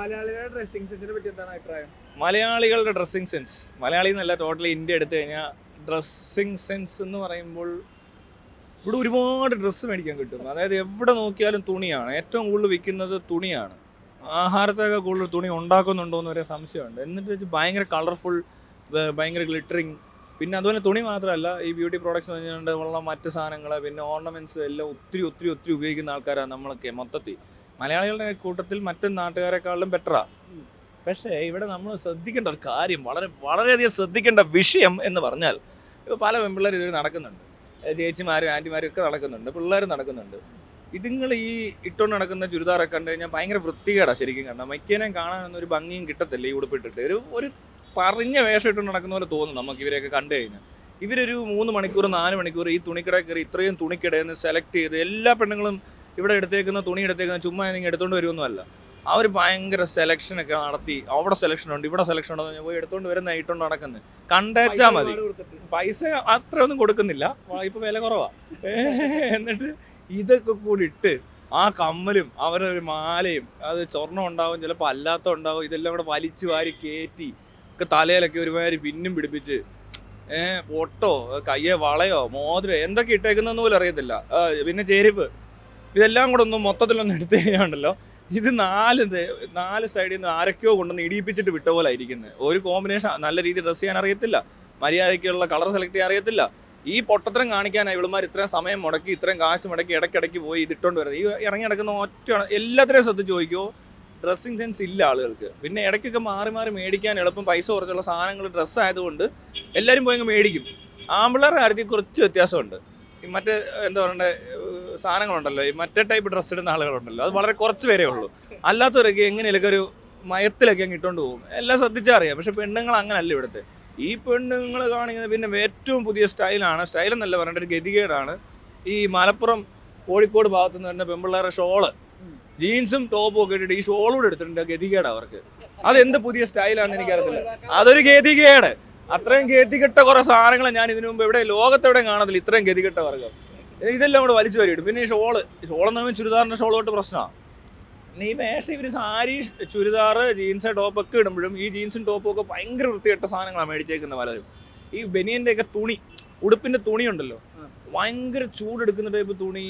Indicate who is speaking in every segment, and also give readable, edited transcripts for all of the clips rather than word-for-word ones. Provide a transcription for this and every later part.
Speaker 1: മലയാളികളുടെ ഡ്രസ്സിംഗ് സെൻസിനെ പറ്റി എന്താണ് അഭിപ്രായം?
Speaker 2: മലയാളികളുടെ ഡ്രസ്സിംഗ് സെൻസ്, മലയാളി എന്നല്ല ടോട്ടലി ഇന്ത്യ എടുത്തു കഴിഞ്ഞാൽ ഡ്രസ്സിംഗ് സെൻസ് എന്ന് പറയുമ്പോൾ ഇവിടെ ഒരുപാട് ഡ്രസ്സ് മേടിക്കാൻ കിട്ടും. അതായത് എവിടെ നോക്കിയാലും തുണിയാണ്, ഏറ്റവും കൂടുതൽ വിൽക്കുന്നത് തുണിയാണ്. ആഹാരത്തൊക്കെ കൂടുതൽ തുണി ഉണ്ടാക്കുന്നുണ്ടോ എന്ന് വരെ സംശയമുണ്ട്. എന്നിട്ട് വെച്ച് ഭയങ്കര കളർഫുൾ, ഭയങ്കര ഗ്ലിറ്ററിങ്. പിന്നെ അതുപോലെ തുണി മാത്രമല്ല, ഈ ബ്യൂട്ടി പ്രോഡക്ട്സ് പറഞ്ഞുകൊണ്ട് ഉള്ള മറ്റ് സാധനങ്ങൾ, പിന്നെ ഓർണമെൻറ്റ്സ് എല്ലാം ഒത്തിരി ഒത്തിരി ഒത്തിരി ഉപയോഗിക്കുന്ന ആൾക്കാരാണ് നമ്മളൊക്കെ മൊത്തത്തിൽ. മലയാളികളുടെ കൂട്ടത്തിൽ മറ്റു നാട്ടുകാരെക്കാളും ബെറ്ററാണ്. പക്ഷേ ഇവിടെ നമ്മൾ ശ്രദ്ധിക്കേണ്ട ഒരു കാര്യം, വളരെയധികം ശ്രദ്ധിക്കേണ്ട വിഷയം എന്ന് പറഞ്ഞാൽ, ഇപ്പോൾ പല പെൺപിള്ളേർ ഇതിൽ നടക്കുന്നുണ്ട്, ചേച്ചിമാരും ആൻറ്റിമാരും ഒക്കെ നടക്കുന്നുണ്ട്, പിള്ളേർ നടക്കുന്നുണ്ട്. ഇതുങ്ങൾ ഈ ഇട്ടുകൊണ്ട് നടക്കുന്ന ചുരിദാറൊക്കെ കണ്ടു കഴിഞ്ഞാൽ ഭയങ്കര വൃത്തികേടാണ്. ശരിക്കും കണ്ടാൽ മൈക്കേനേം കാണാനൊന്നും ഒരു ഭംഗിയും കിട്ടത്തില്ല ഈ ഉടുപ്പിട്ടിട്ട്. ഒരു പറഞ്ഞ വേഷം ഇട്ടുകൊണ്ട് നടക്കുന്ന പോലെ തോന്നും നമുക്ക് ഇവരെയൊക്കെ കണ്ടു കഴിഞ്ഞാൽ. ഇവരൊരു 3 മണിക്കൂർ 4 മണിക്കൂർ ഈ തുണിക്കടയിൽ കയറി ഇത്രയും തുണിക്കടയിൽ നിന്ന് സെലക്ട് ചെയ്ത് എല്ലാ പെണ്ണുങ്ങളും ഇവിടെ എടുത്തേക്കുന്ന തുണി എടുത്തേക്കുന്ന ചുമ്മാ നിങ്ങൾ എടുത്തുകൊണ്ട് വരുമൊന്നുമല്ല. അവർ ഭയങ്കര സെലക്ഷനൊക്കെ നടത്തി, അവിടെ സെലക്ഷൻ ഉണ്ട് ഇവിടെ സെലക്ഷൻ ഉണ്ടെന്ന് പോയി എടുത്തുകൊണ്ട് വരുന്ന ഇട്ടുകൊണ്ട് നടക്കുന്നത് കണ്ടേച്ചാൽ മതി. പൈസ അത്രയൊന്നും കൊടുക്കുന്നില്ല, ഇപ്പം വില കുറവാണ്. എന്നിട്ട് ഇതൊക്കെ കൂടി ഇട്ട് ആ കമ്മലും അവരുടെ ഒരു മാലയും, അത് സ്വർണ്ണം ഉണ്ടാവും ചിലപ്പോൾ അല്ലാത്ത ഉണ്ടാവും, ഇതെല്ലാം കൂടെ വലിച്ചു വാരി കയറ്റി ഒക്കെ തലയിലൊക്കെ ഒരുമാതിരി പിന്നും പിടിപ്പിച്ച് പൊട്ടോ കയ്യെ വളയോ മോതിരം എന്തൊക്കെ ഇട്ടേക്കുന്നതെന്ന് പോലും അറിയത്തില്ല. പിന്നെ ചെരുപ്പ്, ഇതെല്ലാം കൂടെ ഒന്നും മൊത്തത്തിലൊന്നും എടുത്തു കഴിഞ്ഞാണ്ടല്ലോ ഇത് നാല് സൈഡിൽ നിന്ന് ആരൊക്കെയോ കൊണ്ടൊന്ന് ഇടിയിപ്പിച്ചിട്ട് വിട്ട പോലെ ഇരിക്കുന്നത്. ഒരു കോമ്പിനേഷൻ നല്ല രീതിയിൽ ഡ്രസ്സ് ചെയ്യാൻ അറിയത്തില്ല, മര്യാദയ്ക്കുള്ള കളർ സെലക്ട് ചെയ്യാൻ അറിയത്തില്ല. ഈ പൊട്ടത്തരം കാണിക്കാനാണ് ഇവളുമാർ ഇത്രയും സമയം മുടക്കി ഇത്രയും കാശ് മുടക്കി ഇടയ്ക്കിടയ്ക്ക് പോയി ഇതിട്ടുകൊണ്ട് വരുന്നത്. ഈ ഇറങ്ങി നടക്കുന്ന ഒറ്റ എല്ലാത്തിനെയും ശ്രദ്ധിച്ച് ചോദിക്കുമോ, ഡ്രസ്സിങ് സെൻസ് ഇല്ല ആളുകൾക്ക്. പിന്നെ ഇടയ്ക്കൊക്കെ മാറി മാറി മേടിക്കാൻ എളുപ്പം പൈസ കുറച്ചുള്ള സാധനങ്ങൾ ഡ്രസ്സ് ആയതുകൊണ്ട് എല്ലാവരും പോയി മേടിക്കും. ആമ്പിള്ളേരുടെ കാര്യത്തിൽ കുറച്ച് വ്യത്യാസമുണ്ട്. ഈ മറ്റേ എന്താ പറയണ്ടേ സാധനങ്ങളുണ്ടല്ലോ, ഈ മറ്റേ ടൈപ്പ് ഡ്രസ്സ് ഇടുന്ന ആളുകളുണ്ടല്ലോ, അത് വളരെ കുറച്ച് പേരേ ഉള്ളൂ. അല്ലാത്തവരൊക്കെ എങ്ങനെയൊക്കെ ഒരു മയത്തിലൊക്കെ അങ്ങ് ഇട്ടുകൊണ്ട് പോകും. എല്ലാം ശ്രദ്ധിച്ചാൽ അറിയാം. പക്ഷെ പെണ്ണുങ്ങൾ അങ്ങനല്ല ഇവിടുത്തെ. ഈ പെണ്ണുങ്ങൾ കാണിക്കുന്നത് പിന്നെ ഏറ്റവും പുതിയ സ്റ്റൈലെന്നല്ല പറയേണ്ട, ഒരു ഗതികേടാണ്. ഈ മലപ്പുറം കോഴിക്കോട് ഭാഗത്തു നിന്ന് വരുന്ന പെൺപിള്ളേരുടെ ഷോള്, ജീൻസും ടോപ്പും ഒക്കെ ഇട്ടിട്ട് ഈ ഷോളൂടെ എടുത്തിട്ടുണ്ട്. ഗതികേട് അവർക്ക്. അതെന്ത് പുതിയ സ്റ്റൈലാണെന്ന് എനിക്കറിയത്തില്ല. അതൊരു ഗതികേട്. അത്രയും ഗതികെട്ട കുറെ സാധനങ്ങൾ ഞാൻ ഇതിനു മുമ്പ് ലോകത്തെവിടെയും കാണത്തില്ല. ഇത്രയും ഗതികെട്ട വർഗ്ഗം ഇതെല്ലാം കൂടെ വലിച്ചു വരിയിട്ടു. പിന്നെ ഈ ഷോളെന്ന് പറയുമ്പോൾ ചുരിദാറിൻ്റെ ഷോളോട്ട് പ്രശ്നമാണ്. പിന്നെ ഈ വേഷം ഇവർ സാരി ചുരിദാറ് ജീൻസ് ടോപ്പൊക്കെ ഇടുമ്പോഴും ഈ ജീൻസും ടോപ്പും ഒക്കെ ഭയങ്കര വൃത്തികെട്ട സാധനങ്ങളാണ് മേടിച്ചേക്കുന്ന പലരും. ഈ ബനിയൻ്റെ ഒക്കെ തുണി, ഉടുപ്പിൻ്റെ തുണി ഉണ്ടല്ലോ, ഭയങ്കര ചൂടെടുക്കുന്ന ടൈപ്പ് തുണി,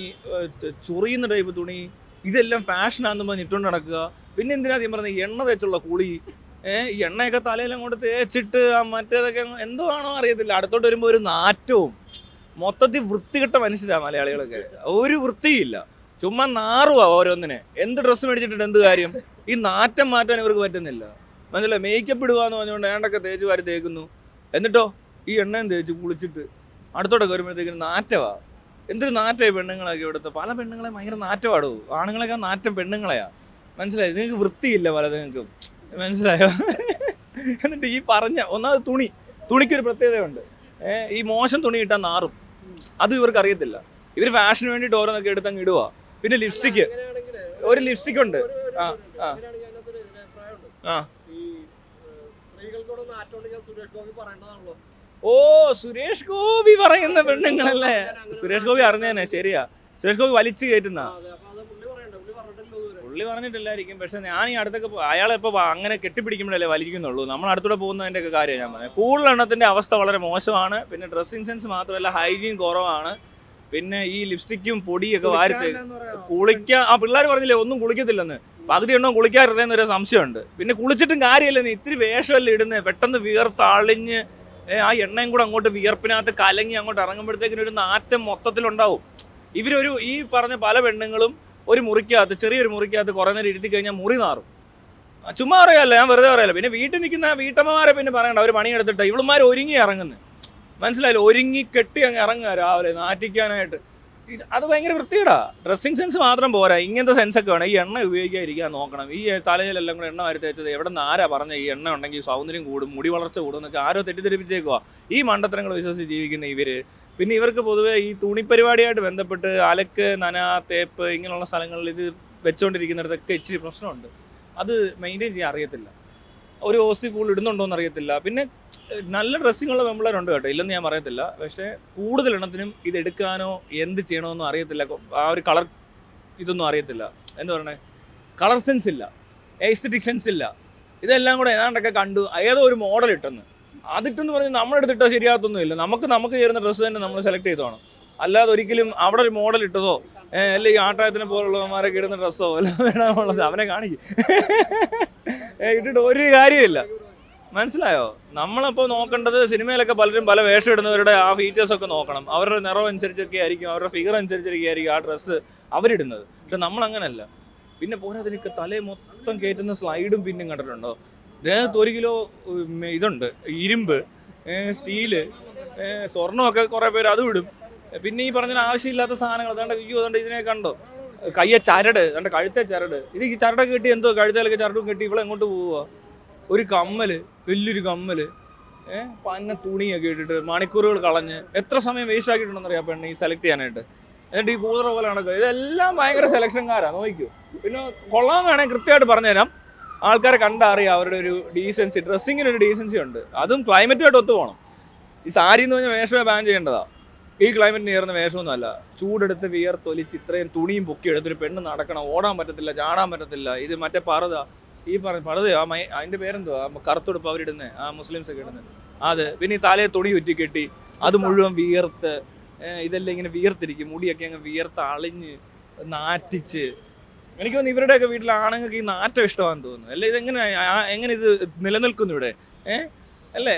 Speaker 2: ചൊറിയുന്ന ടൈപ്പ് തുണി, ഇതെല്ലാം ഫാഷനാണെന്ന് പറഞ്ഞ് ഇട്ടുകൊണ്ട് നടക്കുക. പിന്നെ എന്തിനാ ഞാൻ പറഞ്ഞത് എണ്ണ തേച്ചുള്ള കുളി, ഈ എണ്ണയൊക്കെ തലയിലും കൊണ്ട് തേച്ചിട്ട് മറ്റേതൊക്കെ എന്തോ ആണോ അറിയത്തില്ല. അടുത്തോട്ട് വരുമ്പോൾ ഒരു നാറ്റവും, മൊത്തത്തിൽ വൃത്തികെട്ട മനുഷ്യരാണ് മലയാളികളൊക്കെ. ഒരു വൃത്തിയില്ല, ചുമ്മാ നാറുവാ ഓരോന്നിനെ. എന്ത് ഡ്രസ്സ് മേടിച്ചിട്ടുണ്ട് എന്ത് കാര്യം? ഈ നാറ്റം മാറ്റാൻ ഇവർക്ക് പറ്റുന്നില്ല. മനസ്സിലായി? മേക്കപ്പ് ഇടുവാന്ന് പറഞ്ഞുകൊണ്ട് ഏണ്ടൊക്കെ തേച്ച് വാരി തേക്കുന്നു. എന്നിട്ടോ ഈ എണ്ണയും തേച്ച് കുളിച്ചിട്ട് അടുത്തോട്ടൊക്കെ വരുമ്പോഴത്തേക്കും നാറ്റവാ. എന്തൊരു നാറ്റമായി പെണ്ണുങ്ങളൊക്കെ ഇവിടുത്തെ. പല പെണ്ണുങ്ങളെ ഭയങ്കര നാറ്റമാടും. ആണുങ്ങളെയൊക്കെ നാറ്റം പെണ്ണുങ്ങളെയാ. മനസ്സിലായി? നിങ്ങൾക്ക് വൃത്തിയില്ല പലതിനും. മനസ്സിലായോ? എന്നിട്ട് ഈ പറഞ്ഞ ഒന്നാമത് തുണിക്കൊരു പ്രത്യേകതയുണ്ട്. ഈ മോശം തുണി ഇട്ടാൽ നാറും. അത് ഇവർക്ക് അറിയത്തില്ല. ഇവർ ഫാഷന് വേണ്ടിയിട്ട് ഓരോന്നൊക്കെ എടുത്തങ്ങ് ഇടുക. പിന്നെ ലിപ്സ്റ്റിക്ക്, ഒരു ലിപ്സ്റ്റിക് ഉണ്ട്. സുരേഷ് ഗോപി പറയുന്ന പെണ്ണുങ്ങളല്ലേ? സുരേഷ് ഗോപി അറിഞ്ഞേനെ, ശരിയാ. സുരേഷ് ഗോപി വലിച്ചു കയറ്റുന്ന പുള്ളി പറഞ്ഞിട്ടില്ലായിരിക്കും. പക്ഷെ ഞാൻ ഈ അടുത്തൊക്കെ അയാളെപ്പോൾ അങ്ങനെ കെട്ടിപ്പിടിക്കുമ്പോഴല്ലേ വലിക്കുന്നുള്ളൂ. നമ്മൾ അടുത്തൂടെ പോകുന്നതിൻ്റെ ഒക്കെ കാര്യമാണ് ഞാൻ പറഞ്ഞത്. കൂടുതലെണ്ണത്തിൻ്റെ അവസ്ഥ വളരെ മോശമാണ്. പിന്നെ ഡ്രസ്സിങ് സെൻസ് മാത്രമല്ല, ഹൈജീൻ കുറവാണ്. പിന്നെ ഈ ലിപ്സ്റ്റിക്കും പൊടിയൊക്കെ വാരിത്ത് കുളിക്കാൻ പിള്ളേർ പറഞ്ഞില്ലേ ഒന്നും കുളിക്കത്തില്ലെന്ന്. പകുതി എണ്ണോ കുളിക്കാറില്ലെന്നൊരു സംശയമുണ്ട്. പിന്നെ കുളിച്ചിട്ടും കാര്യമില്ലെന്ന്, ഇത്തിരി വേഷമല്ലേ ഇടുന്നത്. പെട്ടെന്ന് വിയർത്തളിഞ്ഞ് ആ എണ്ണയും കൂടെ അങ്ങോട്ട് വിയർപ്പിനകത്ത് കലങ്ങി അങ്ങോട്ട് ഇറങ്ങുമ്പോഴത്തേക്കിനും ഒരു നാറ്റം മൊത്തത്തിലുണ്ടാവും. ഇവരൊരു ഈ പറഞ്ഞ പല പെണ്ണുങ്ങളും ഒരു മുറിക്കകത്ത്, ചെറിയൊരു മുറിക്കകത്ത് കുറേ നേരം ഇരുത്തി കഴിഞ്ഞാൽ മുറി നാറും. ചുമ്മാ അറിയാമല്ലോ, ഞാൻ വെറുതെ അറിയാലോ. പിന്നെ വീട്ടിൽ നിൽക്കുന്ന വീട്ടമ്മമാരെ പിന്നെ പറയണ്ട, അവർ പണിയെടുത്തിട്ട് ഇവളുമാർ ഒരുങ്ങി ഇറങ്ങുന്നത്. മനസ്സിലായില്ലോ? ഒരുങ്ങി കെട്ടി അങ്ങ് ഇറങ്ങുക രാവിലെ നാറ്റിക്കാനായിട്ട്. അത് ഭയങ്കര വൃത്തിയിടാ. ഡ്രസ്സിങ് സെൻസ് മാത്രം പോരാ, ഇങ്ങനത്തെ സെൻസൊക്കെ വേണം. ഈ എണ്ണ ഉപയോഗിക്കാതിരിക്കാൻ നോക്കണം. ഈ തലയിലെല്ലാം കൂടെ എണ്ണ വാരി തേച്ചത് എവിടെ നിന്ന് ആരാ പറഞ്ഞ ഈ എണ്ണ ഉണ്ടെങ്കിൽ സൗന്ദര്യം കൂടും, മുടി വളർച്ച കൂടും എന്നൊക്കെ ആരോ തെറ്റിദ്ധരിപ്പിച്ചേക്കുക. ഈ മണ്ടത്തരങ്ങൾ വിശ്വസിച്ച് ജീവിക്കുന്ന ഇവർ. പിന്നെ ഇവർക്ക് പൊതുവേ ഈ തുണിപ്പരിപാടിയായിട്ട് ബന്ധപ്പെട്ട് അലക്ക്, നന, തേപ്പ് ഇങ്ങനെയുള്ള സ്ഥലങ്ങളിൽ ഇത് വെച്ചുകൊണ്ടിരിക്കുന്നിടത്തൊക്കെ ഇച്ചിരി പ്രശ്നമുണ്ട്. അത് മെയിൻറ്റെയിൻ ചെയ്യാൻ അറിയത്തില്ല. ഒരു ഓസ്തി കൂടുതൽ ഇടുന്നുണ്ടോയെന്ന് അറിയത്തില്ല. പിന്നെ നല്ല ഡ്രസ്സിങ്ങുള്ള പെമ്പിള്ളേരുണ്ട് കേട്ടോ, ഇല്ലെന്ന് ഞാൻ പറയത്തില്ല. പക്ഷേ കൂടുതൽ എണ്ണത്തിനും ഇത് എടുക്കാനോ എന്ത് ചെയ്യണമെന്നോ അറിയത്തില്ല. ആ ഒരു കളർ ഇതൊന്നും അറിയത്തില്ല. എന്താ പറയണേ, കളർ സെൻസ് ഇല്ല. എസ്തെറ്റിക് സെൻസ് ഇല്ല. ഇതെല്ലാം കൂടെ ഏതാണ്ടൊക്കെ കണ്ടു ഏതോ ഒരു മോഡൽ ഇട്ടെന്ന് അതിട്ടെന്ന് പറഞ്ഞ് നമ്മളെടുത്തിട്ടോ ശരിയാകത്തൊന്നുമില്ല. നമുക്ക് ചേരുന്ന ഡ്രസ്സ് തന്നെ നമ്മൾ സെലക്ട് ചെയ്തോണം. അല്ലാതെ ഒരിക്കലും അവിടെ ഒരു മോഡൽ ഇട്ടതോ അല്ലെങ്കിൽ ഈ ആട്ടായത്തിനെ പോലുള്ളവന്മാരൊക്കെ ഇടുന്ന ഡ്രസ്സോ എല്ലാം വേണമെന്നുള്ളത് അവനെ കാണിക്കും. ഇട്ടിട്ട് ഒരു കാര്യമില്ല. മനസ്സിലായോ? നമ്മളപ്പോൾ നോക്കേണ്ടത് സിനിമയിലൊക്കെ പലരും പല വേഷം ഇടുന്നവരുടെ ആ ഫീച്ചേഴ്സൊക്കെ നോക്കണം. അവരുടെ നിറം അനുസരിച്ചൊക്കെ ആയിരിക്കും, അവരുടെ ഫിഗർ അനുസരിച്ചൊക്കെ ആയിരിക്കും ആ ഡ്രസ്സ് അവരിടുന്നത്. പക്ഷെ നമ്മളങ്ങനല്ല. പിന്നെ പോരാതിനൊക്കെ തലേ മൊത്തം കയറ്റുന്ന സ്ലൈഡും പിന്നും കണ്ടിട്ടുണ്ടോ? ദേഹത്ത് 1 കിലോ ഇതുണ്ട്, ഇരുമ്പ്, സ്റ്റീല്, സ്വർണ്ണമൊക്കെ കുറേ പേര് അതും ഇടും. പിന്നെ ഈ പറഞ്ഞ ആവശ്യമില്ലാത്ത സാധനങ്ങൾ അതുകൊണ്ട് ഇതിനെ കണ്ടോ? കയ്യെ ചരട്, കഴുത്തെ ചരട്. ഇത് ഈ ചരടൊക്കെ കെട്ടി എന്തോ കഴുത്തേലൊക്കെ ചരടും കെട്ടി ഇവിടെ എങ്ങോട്ട് പോവുക? ഒരു കമ്മല്, വലിയൊരു കമ്മല്, പന്ന തുണിയൊക്കെ ഇട്ടിട്ട് മണിക്കൂറുകൾ കളഞ്ഞ് എത്ര സമയം വേസ്റ്റ് ആക്കിയിട്ടുണ്ടെന്നറിയാം പെണ്ണ് ഈ സെലക്ട് ചെയ്യാനായിട്ട്. എന്നിട്ട് ഈ കൂതറ പോലെ നടക്കുക. ഇതെല്ലാം ഭയങ്കര സെലക്ഷൻകാരാണ്. നോക്കൂ. പിന്നെ കൊള്ളാമെന്നാണെങ്കിൽ കൃത്യമായിട്ട് പറഞ്ഞുതരാം. ആൾക്കാരെ കണ്ടറിയാം അവരുടെ ഒരു ഡീസൻസി, ഡ്രസ്സിങ്ങിനൊരു ഡീസൻസി ഉണ്ട്. അതും ക്ലൈമറ്റുമായിട്ട് ഒത്തു പോകണം. ഈ സാരി എന്ന് പറഞ്ഞാൽ വേഷമേ ബാൻ ചെയ്യേണ്ടതാണ്. ഈ ക്ലൈമറ്റിന് ചേർന്ന വേഷമൊന്നും അല്ല. ചൂടെടുത്ത് വിയർത്തൊലിച്ച് ഇത്രയും തുണിയും പൊക്കി എടുത്തൊരു പെണ്ണ് നടക്കണം. ഓടാൻ പറ്റത്തില്ല, ചാടാൻ പറ്റത്തില്ല. ഇത് മറ്റേ പറുത, ഈ പറുത അതിൻ്റെ പേരെന്തോ കറുത്തുടുപ്പ് അവരിടുന്നത്, ആ മുസ്ലിംസ് ഒക്കെ ഇടുന്നത് അത്. പിന്നെ ഈ തലയെ തുണി ചുറ്റി കെട്ടി അത് മുഴുവൻ വിയർത്ത്, ഇതെല്ലാം ഇങ്ങനെ വിയർത്തിരിക്കും. മുടിയൊക്കെ അങ്ങ് വിയർത്ത് അളിഞ്ഞ് നാറ്റിച്ച്. എനിക്ക് തോന്നുന്നു ഇവരുടെയൊക്കെ വീട്ടിൽ ആണുങ്ങൾക്ക് ഈ നാറ്റം ഇഷ്ടമാണെന്ന് തോന്നുന്നു. അല്ലേ? എങ്ങനെ ഇത് നിലനിൽക്കുന്നു ഇവിടെ? അല്ലേ?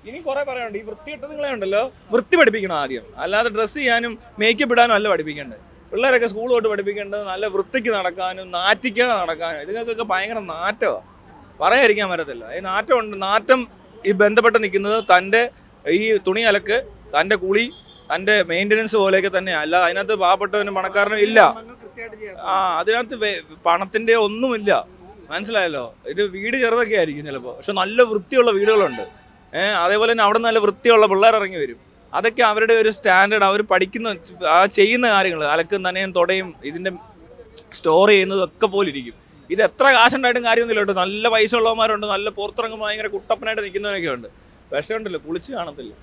Speaker 2: ഇനി കുറെ പറയാനുണ്ട്. ഈ വൃത്തിയിട്ട നിങ്ങളെ ഉണ്ടല്ലോ, വൃത്തി പഠിപ്പിക്കണം ആദ്യം. അല്ലാതെ ഡ്രസ്സ് ചെയ്യാനും മേക്കപ്പ് ഇടാനും അല്ല പഠിപ്പിക്കേണ്ടത്. പിള്ളേരൊക്കെ സ്കൂൾ തൊട്ട് പഠിപ്പിക്കേണ്ടത് നല്ല വൃത്തിക്ക് നടക്കാനും നാറ്റിക്കാതെ നടക്കാനും. ഇതൊക്കെ ഭയങ്കര നാറ്റമാണ്, പറയാതിരിക്കാൻ പറ്റത്തില്ല. ഈ നാറ്റം ഉണ്ട്. നാറ്റം ഈ ബന്ധപ്പെട്ട് നിൽക്കുന്നത് തൻ്റെ ഈ തുണി അലക്ക്, തൻ്റെ കുളി, തൻ്റെ മെയിൻ്റനൻസ് പോലെയൊക്കെ തന്നെയാണ്. അല്ല അതിനകത്ത് പാവപ്പെട്ടവനും പണക്കാരനും ഇല്ല. അതിനകത്ത് പണത്തിൻ്റെ ഒന്നുമില്ല. മനസ്സിലായല്ലോ? ഇത് വീട് ചെറുതൊക്കെ ആയിരിക്കും ചിലപ്പോൾ, പക്ഷെ നല്ല വൃത്തിയുള്ള വീടുകളുണ്ട്. അതേപോലെ തന്നെ അവിടെ നല്ല വൃത്തിയുള്ള പിള്ളേർ ഇറങ്ങി വരും. അതൊക്കെ അവരുടെ ഒരു സ്റ്റാൻഡേർഡ്. അവർ പഠിക്കുന്ന ആ ചെയ്യുന്ന കാര്യങ്ങൾ, അലക്കും നനയും തുടയും ഇതിൻ്റെ സ്റ്റോർ ചെയ്യുന്നതും ഒക്കെ പോലെ ഇരിക്കും. ഇത് എത്ര കാശുണ്ടായിട്ടും കാര്യമൊന്നുമില്ല കേട്ടോ. നല്ല പൈസ ഉള്ളവന്മാരുണ്ട്, നല്ല പുറത്തിറങ്ങുമ്പോൾ ഭയങ്കര കുട്ടപ്പനായിട്ട് നിൽക്കുന്നവരൊക്കെ ഉണ്ട്. പക്ഷേ ഉണ്ടല്ലോ, കുളിച്ച് കാണത്തില്ല.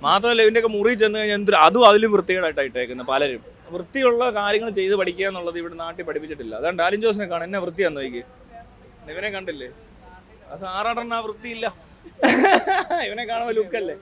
Speaker 2: മാത്രമല്ല ഇതിൻ്റെയൊക്കെ മുറി ചെന്ന് കഴിഞ്ഞാൽ അതും അതിലും വൃത്തികേടായിട്ടാണ് ഇട്ടേക്കുന്നത് പലരും. വൃത്തിയുള്ള കാര്യങ്ങൾ ചെയ്ത് പഠിക്കുക എന്നുള്ളത് ഇവിടെ നാട്ടിൽ പഠിപ്പിച്ചിട്ടില്ല. അതുകൊണ്ട് ആലിൻ ജോസിനെ കാണാൻ എന്നെ വൃത്തിയാന്ന് നോക്കി. ഇവനെ കണ്ടില്ലേ? ആ സാറാടൻ ആ വൃത്തിയില്ല. ഇവനെ കാണുമ്പോൾ ലുക്കല്ലേ?